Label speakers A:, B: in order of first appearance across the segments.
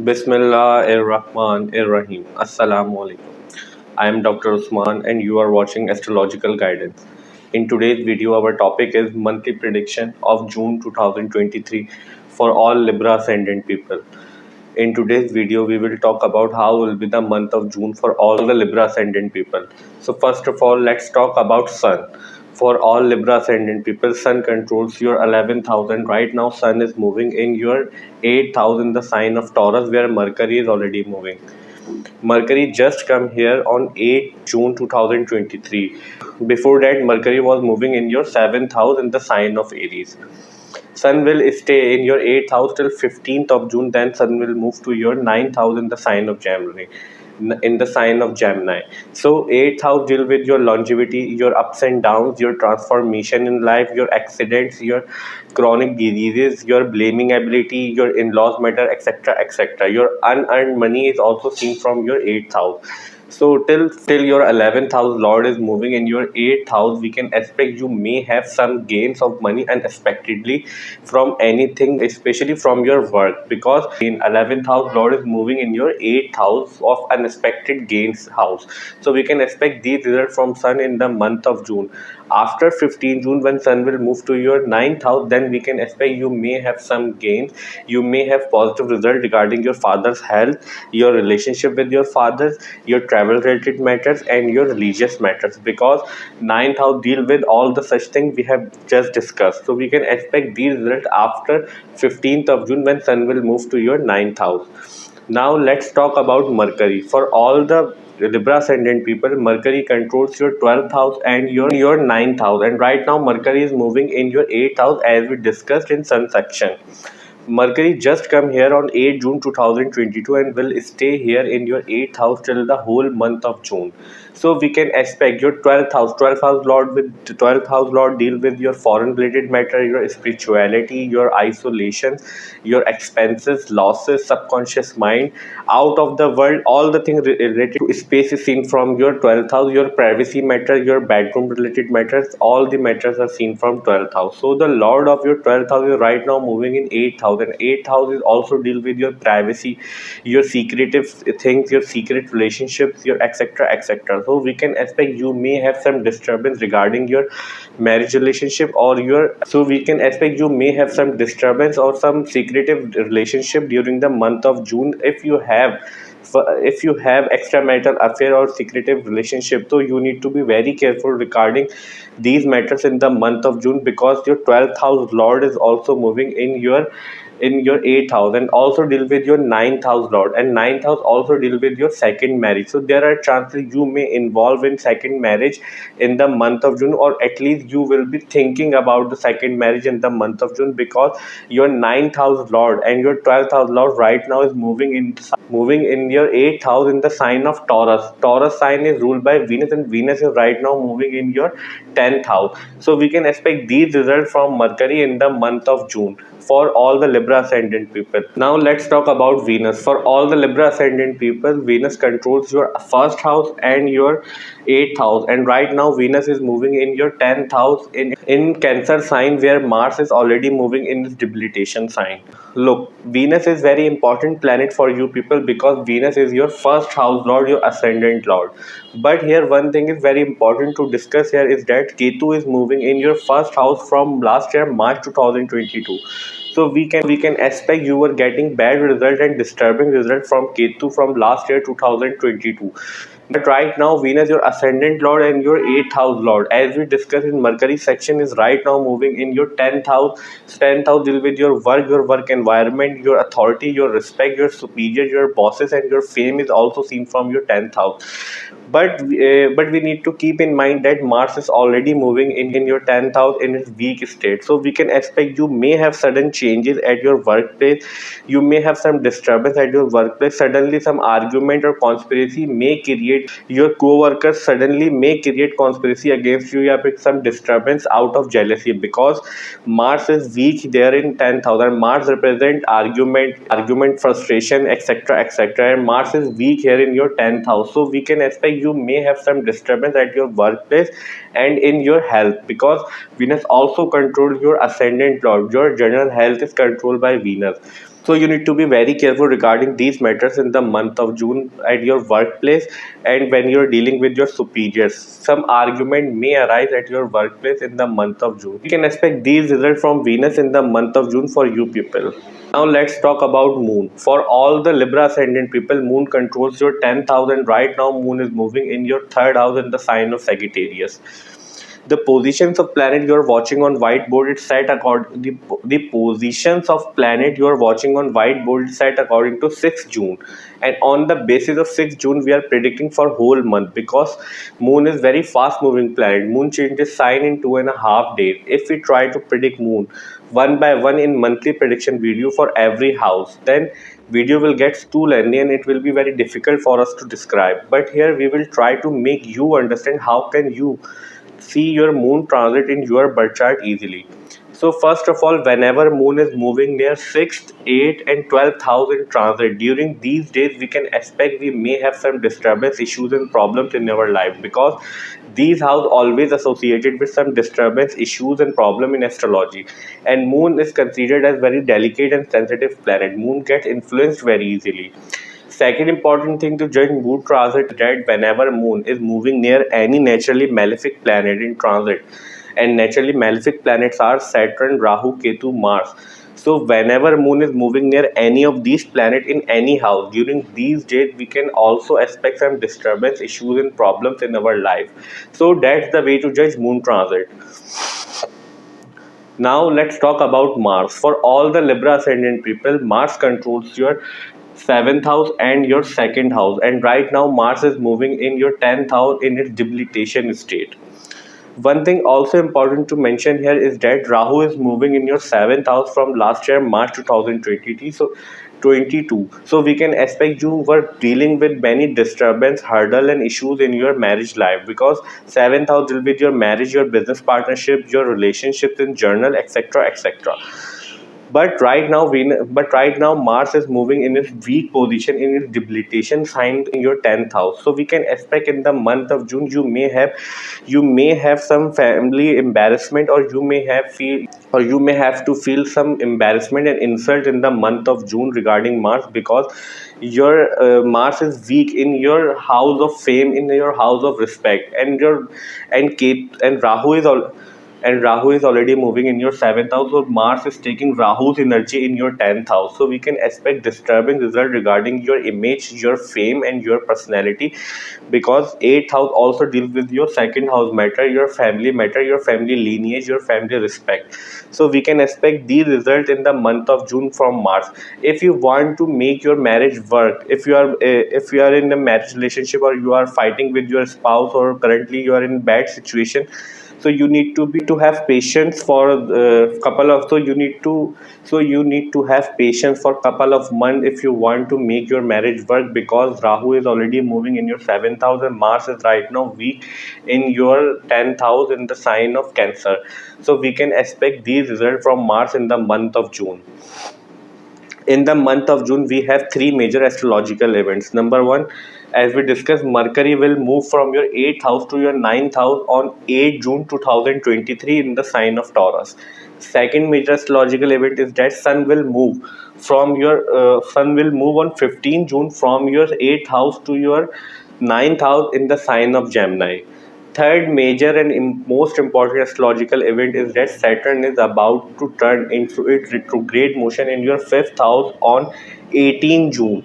A: Bismillahirrahmanirrahim. Assalamu alaikum. I am Dr. Usman and you are watching Astrological Guidance. In today's video, our topic is monthly prediction of June 2023 for all Libra Ascendant people. In today's video, we will talk about how will be the month of June for all the Libra Ascendant people. So first of all, let's talk about Sun. For all Libra Ascendant people, Sun controls your 11,000. Right now, Sun is moving in your 8,000, the sign of Taurus, where Mercury is already moving. Mercury just come here on 8 June 2023. Before that, Mercury was moving in your 7th house in the sign of Aries. Sun will stay in your 8th house till 15th of June. Then Sun will move to your 9th house in the sign of Gemini. In the sign of Gemini. So 8th house deal with your longevity, your ups and downs, your transformation in life, your accidents, your chronic diseases, your blaming ability, your in-laws matter, etc. etc. Your unearned money is also seen from your 8th house. So till your 11th house Lord is moving in your 8th house, we can expect you may have some gains of money unexpectedly from anything, especially from your work, because in 11th house Lord is moving in your 8th house of unexpected gains house. So we can expect these results from Sun in the month of June. After 15 June, when Sun will move to your 9th house, then we can expect you may have some gains. You may have positive result regarding your father's health, your relationship with your father, your travel related matters, and your religious matters, because 9th house deal with all the such things we have just discussed. So we can expect these results after 15th of June, when Sun will move to your 9th house. Now let's talk about Mercury. For all the Libra Ascendant people, Mercury controls your 12th house and your 9th house. And right now, Mercury is moving in your 8th house, as we discussed in Sun section. Mercury just come here on 8 June 2022 and will stay here in your 8th house till the whole month of June. So we can expect your 12th house Lord with 12th house Lord deal with your foreign related matter, your spirituality, your isolation, your expenses, losses, subconscious mind, out of the world, all the things related to space is seen from your 12th house, your privacy matter, your bedroom related matters, all the matters are seen from 12th house. So the Lord of your 12th house is right now moving in 8th house, and 8th house is also deal with your privacy, your secretive things, your secret relationships, your etc etc. So we can expect you may have some disturbance regarding your marriage relationship, or your, so we can expect you may have some disturbance or some secretive relationship during the month of June. If you have extramarital affair or secretive relationship, so you need to be very careful regarding these matters in the month of June, because your 12th house Lord is also moving in your 8th house, and also deal with your 9th house Lord, and 9th house also deal with your second marriage. So there are chances you may involve in second marriage in the month of June, or at least you will be thinking about the second marriage in the month of June, because your 9th house Lord and your 12th house Lord right now is moving in your 8th house in the sign of Taurus. Taurus sign is ruled by Venus, and Venus is right now moving in your 10th house. So we can expect these results from Mercury in the month of June for all the Libra Ascendant people. Now let's talk about Venus. For all the Libra Ascendant people, Venus controls your first house and your 8th house, and right now Venus is moving in your 10th house in Cancer sign, where Mars is already moving in its debilitation sign. Look, Venus is very important planet for you people, because Venus is your first house Lord, your ascendant Lord. But here one thing is very important to discuss here is that Ketu is moving in your first house from last year March 2022. So we can expect you were getting bad result and disturbing result from Ketu from last year 2022. But right now Venus, your ascendant Lord and your 8th house Lord, as we discussed in Mercury section, is right now moving in your 10th house. 10th house deal with your work environment, your authority, your respect, your superior, your bosses, and your fame is also seen from your 10th house. But we need to keep in mind that Mars is already moving in your 10th house in its weak state. So we can expect you may have sudden changes at your workplace. You may have some disturbance at your workplace. Suddenly some argument or conspiracy may create, your co-workers suddenly may create conspiracy against you, or some disturbance out of jealousy, because Mars is weak there in 10th house, and Mars represent argument, frustration, etc etc, and Mars is weak here in your 10th house. So we can expect you may have some disturbance at your workplace and in your health, because Venus also controls your ascendant Lord. Your general health is controlled by Venus. So you need to be very careful regarding these matters in the month of June at your workplace and when you're dealing with your superiors. Some argument may arise at your workplace in the month of June. You can expect these results from Venus in the month of June for you people. Now let's talk about Moon. For all the Libra Ascendant people, Moon controls your 10th house, and right now Moon is moving in your 3rd house in the sign of Sagittarius. The positions of planet you are watching on whiteboard is set according the positions of planet you are watching on whiteboard is set according to 6th June, and on the basis of 6th June we are predicting for whole month because Moon is very fast moving planet. Moon changes sign in 2.5 days. If we try to predict Moon one by one in monthly prediction video for every house, then video will get too lengthy and it will be very difficult for us to describe. But here we will try to make you understand how can you see your moon transit in your birth chart easily. So first of all, whenever moon is moving near 6th, 8th and 12th house in transit, during these days we can expect we may have some disturbance issues and problems in our life because these house always associated with some disturbance issues and problem in astrology, and moon is considered as very delicate and sensitive planet. Moon gets influenced very easily. Second important thing to judge moon transit is that whenever moon is moving near any naturally malefic planet in transit, and naturally malefic planets are Saturn, Rahu, Ketu, Mars. So whenever moon is moving near any of these planets in any house, during these days we can also expect some disturbance issues and problems in our life. So that's the way to judge moon transit. Now let's talk about Mars. For all the Libra Ascendant people, Mars controls your 7th house and your 2nd house, and right now Mars is moving in your 10th house in its debilitation state. One thing also important to mention here is that Rahu is moving in your 7th house from last year March 2022. So we can expect you were dealing with many disturbance, hurdle and issues in your marriage life because 7th house deal with your marriage, your business partnership, your relationships in journal, etc., etc. But right now Mars is moving in its weak position in its debilitation sign in your 10th house. So we can expect in the month of June you may have some family embarrassment, or you may have to feel some embarrassment and insult in the month of June regarding Mars because your Mars is weak in your house of fame, in your house of respect, and Rahu is already moving in your 7th house, so Mars is taking Rahu's energy in your 10th house. So we can expect disturbing result regarding your image, your fame, and your personality because 8th house also deals with your 2nd house matter, your family lineage, your family respect. So we can expect these results in the month of June from Mars. If you want to make your marriage work, if you are in a marriage relationship or you are fighting with your spouse or currently you are in bad situation, so you need to have patience for couple of so you need to have patience for couple of months if you want to make your marriage work because Rahu is already moving in your 7th house and Mars is right now weak in your 10th house in the sign of Cancer. So we can expect these results from Mars in the month of June. In the month of June, we have three major astrological events. Number one, as we discussed, Mercury will move from your 8th house to your 9th house on 8 June 2023 in the sign of Taurus. Second major astrological event is that Sun will move on 15 June from your 8th house to your 9th house in the sign of Gemini. Third major and most important astrological event is that Saturn is about to turn into its retrograde motion in your 5th house on 18 June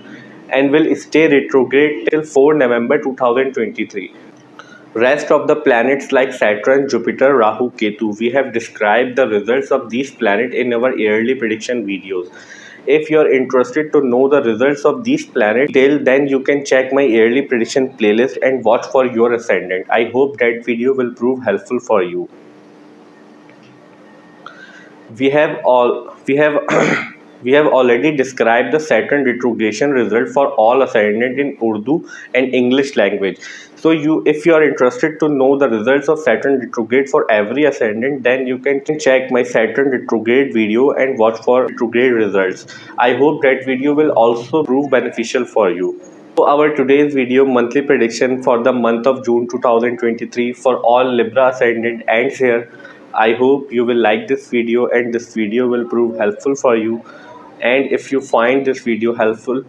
A: and will stay retrograde till 4 November 2023. Rest of the planets like Saturn, Jupiter, Rahu, Ketu, we have described the results of these planets in our yearly prediction videos. If you are interested to know the results of these planets in detail, then you can check my yearly prediction playlist and watch for your ascendant. I hope that video will prove helpful for you. We have we have already described the Saturn retrogression result for all ascendant in Urdu and English language. So if you are interested to know the results of Saturn retrograde for every ascendant, then you can check my Saturn retrograde video and watch for retrograde results. I hope that video will also prove beneficial for you. So our today's video monthly prediction for the month of June 2023 for all Libra ascendant ends here. I hope you will like this video and this video will prove helpful for you. And if you find this video helpful,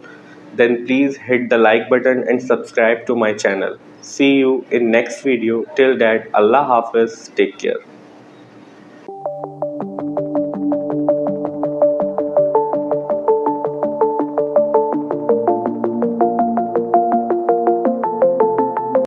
A: then please hit the like button and subscribe to my channel. See you in next video. Till that, Allah Hafiz. Take care.